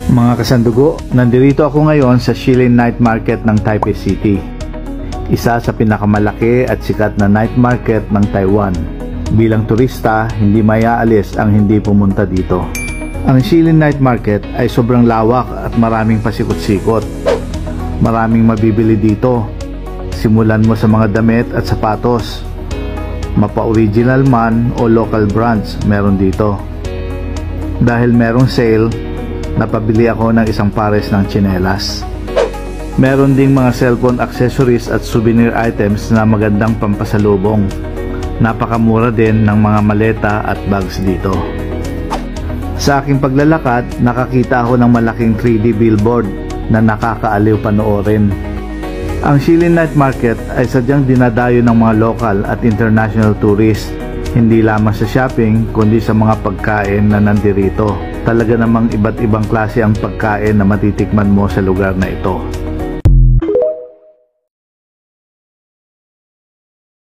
Mga kasandugo, nandito ako ngayon sa Shilin Night Market ng Taipei City. Isa sa pinakamalaki at sikat na night market ng Taiwan. Bilang turista, hindi mayaalis ang hindi pumunta dito. Ang Shilin Night Market ay sobrang lawak at maraming pasikot-sikot. Maraming mabibili dito. Simulan mo sa mga damit at sapatos. Mapa-original man o local brands meron dito. Dahil merong sale, napabili ako ng isang pares ng tsinelas. Meron ding mga cellphone accessories at souvenir items na magandang pampasalubong. Napakamura din ng mga maleta at bags dito. Sa aking paglalakad, nakakita ako ng malaking 3D billboard na nakakaaliw panoorin. Ang Shilin Night Market ay sadyang dinadayo ng mga local at international tourists, hindi lamang sa shopping kundi sa mga pagkain na nandirito. Talaga namang iba't ibang klase ang pagkain na matitikman mo sa lugar na ito.